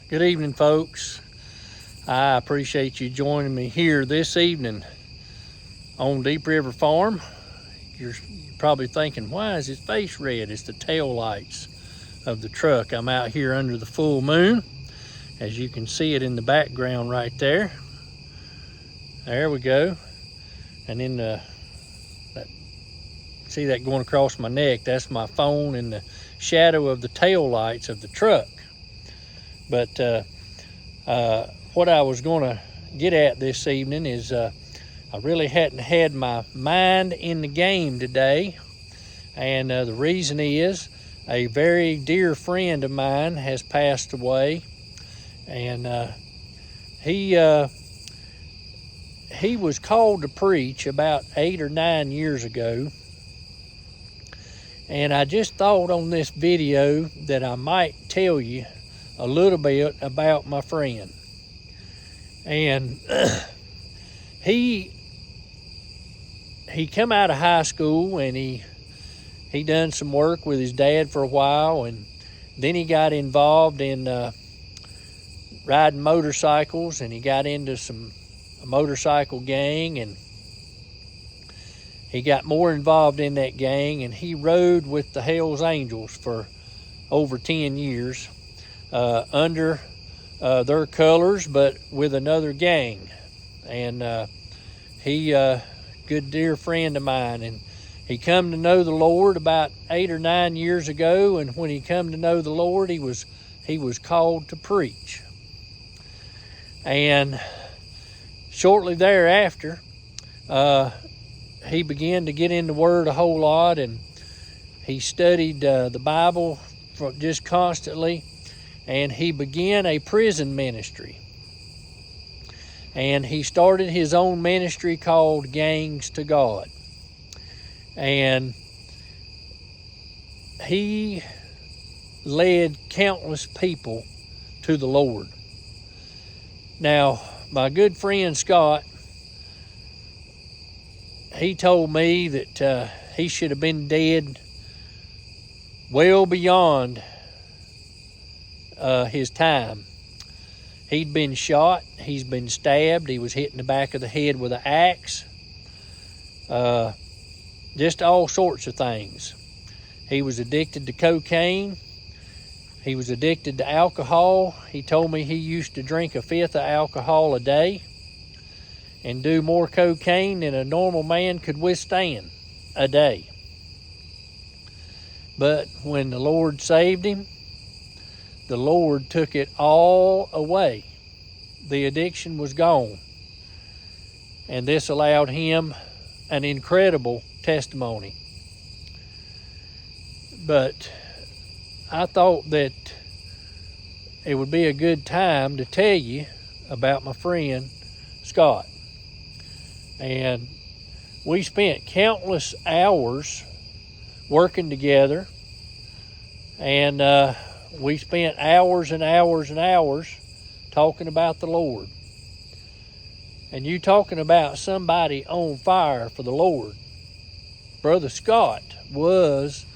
Good evening, folks. I appreciate you joining me here this evening on Deep River Farm. You're probably thinking, why is his face red? It's the tail lights of the truck. I'm out here under the full moon, as you can see it in the background right there. There we go. And then see that going across my neck? That's my phone in the shadow of the tail lights of the truck. But what I was going to get at this evening is I really hadn't had my mind in the game today. And the reason is a very dear friend of mine has passed away. And he was called to preach about 8 or 9 years ago. And I just thought on this video that I might tell you a little bit about my friend. And he come out of high school, and he done some work with his dad for a while, and then he got involved in riding motorcycles, and he got into a motorcycle gang, and he got more involved in that gang, and he rode with the Hells Angels for over 10 years under their colors, but with another gang. And he good dear friend of mine, and he come to know the Lord about 8 or 9 years ago. And when he come to know the Lord, he was called to preach. And shortly thereafter, he began to get in the Word a whole lot, and he studied the Bible just constantly, and he began a prison ministry. And he started his own ministry called Gangs to God. And he led countless people to the Lord. Now, my good friend Scott, he told me that he should have been dead well beyond his time. He'd been shot, he's been stabbed, he was hit in the back of the head with an axe, just all sorts of things. He was addicted to cocaine. He was addicted to alcohol. He told me he used to drink a fifth of alcohol a day and do more cocaine than a normal man could withstand a day. But when the Lord saved him, the Lord took it all away. The addiction was gone. And this allowed him an incredible testimony. But I thought that it would be a good time to tell you about my friend Scott. And we spent countless hours working together, and we spent hours and hours and hours talking about the Lord. And you talking about somebody on fire for the Lord. Brother Scott was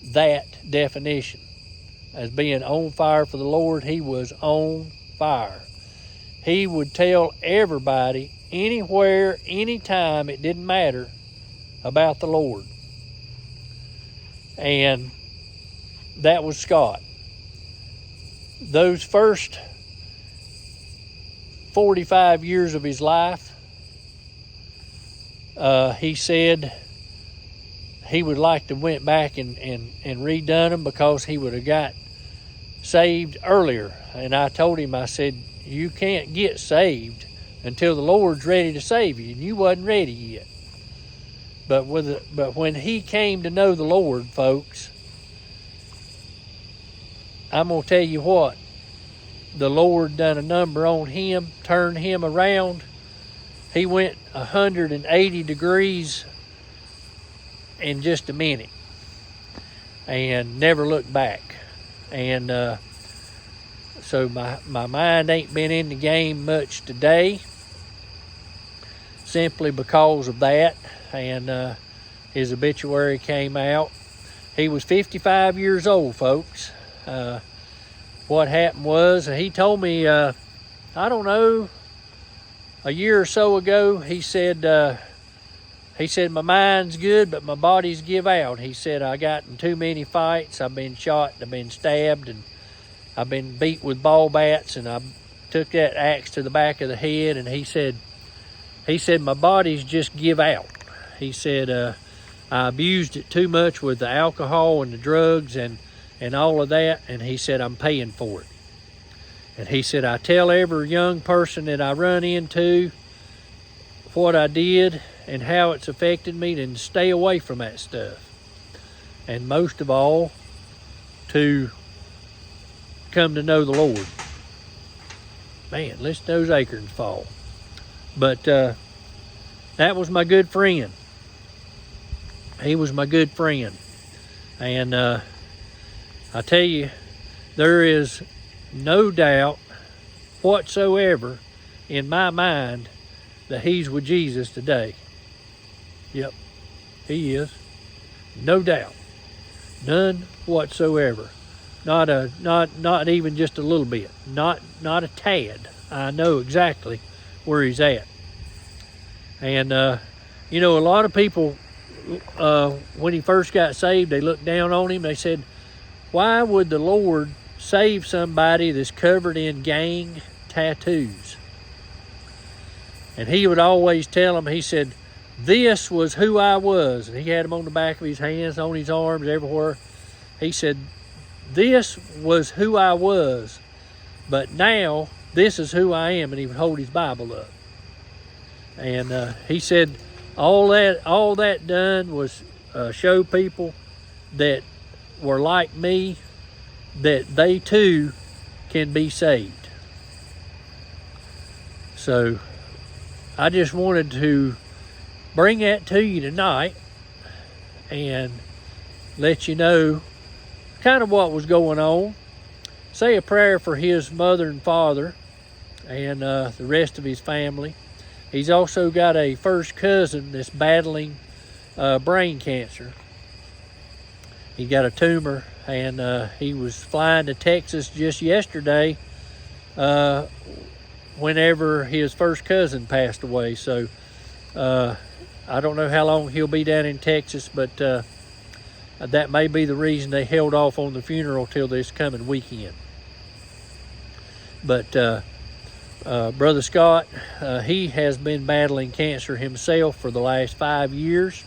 that definition. As being on fire for the Lord, he was on fire. He would tell everybody, anywhere, anytime, it didn't matter, about the Lord. And that was Scott. Those first 45 years of his life, he said he would like to went back and redone them because he would have got saved earlier. And I told him, I said, you can't get saved until the Lord's ready to save you, and you wasn't ready yet. But when he came to know the Lord, folks, I'm going to tell you what, the Lord done a number on him, turned him around. He went 180 degrees in just a minute and never looked back. And so my mind ain't been in the game much today, simply because of that. And his obituary came out. He was 55 years old, folks. what happened was, he told me, I don't know, a year or so ago, he said, my mind's good, but my body's give out. He said, I got in too many fights. I've been shot, I've been stabbed, and I've been beat with ball bats, and I took that axe to the back of the head, and he said, my body's just give out. He said, I abused it too much with the alcohol and the drugs and all of that, and he said, I'm paying for it. And he said, I tell every young person that I run into what I did and how it's affected me, then stay away from that stuff. And most of all, to come to know the Lord. Man, listen to those acorns fall. But that was my good friend. He was my good friend. And I tell you, there is no doubt whatsoever in my mind that he's with Jesus today. Yep, he is. No doubt. None whatsoever. Not even just a little bit. Not a tad. I know exactly where he's at. And a lot of people, when he first got saved, they looked down on him. They said, why would the Lord save somebody that's covered in gang tattoos? And he would always tell them, he said, this was who I was. And he had them on the back of his hands, on his arms, everywhere. He said, this was who I was, but now this is who I am. And he would hold his Bible up. And he said, all that done was show people that were like me, that they too can be saved. So I just wanted to bring that to you tonight and let you know kind of what was going on. Say a prayer for his mother and father and the rest of his family. He's also got a first cousin that's battling brain cancer. He got a tumor, and he was flying to Texas just yesterday whenever his first cousin passed away. So I don't know how long he'll be down in Texas, but that may be the reason they held off on the funeral till this coming weekend. But Brother Scott, he has been battling cancer himself for the last 5 years,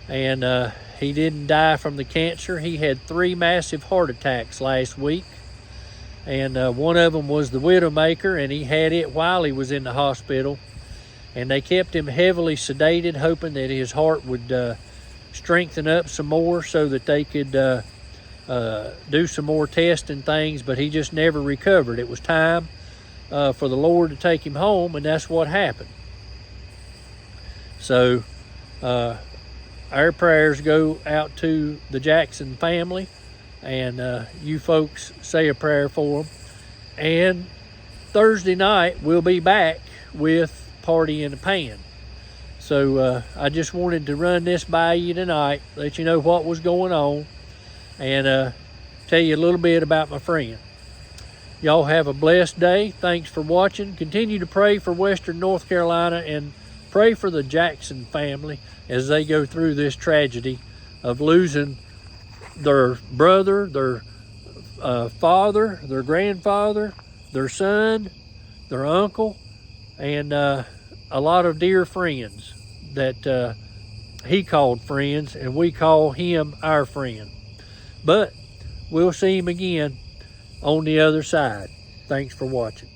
and he didn't die from the cancer. He had 3 massive heart attacks last week, and one of them was the Widowmaker, and he had it while he was in the hospital, and they kept him heavily sedated, hoping that his heart would strengthen up some more so that they could do some more tests and things, but he just never recovered. It was time for the Lord to take him home, and that's what happened. So our prayers go out to the Jackson family, and you folks say a prayer for them. And Thursday night we'll be back with Party in the Pan. So I just wanted to run this by you tonight, let you know what was going on, and tell you a little bit about my friend. Y'all have a blessed day. Thanks for watching. Continue to pray for Western North Carolina, and pray for the Jackson family as they go through this tragedy of losing their brother, their father, their grandfather, their son, their uncle, and a lot of dear friends that he called friends, and we call him our friend. But we'll see him again on the other side. Thanks for watching.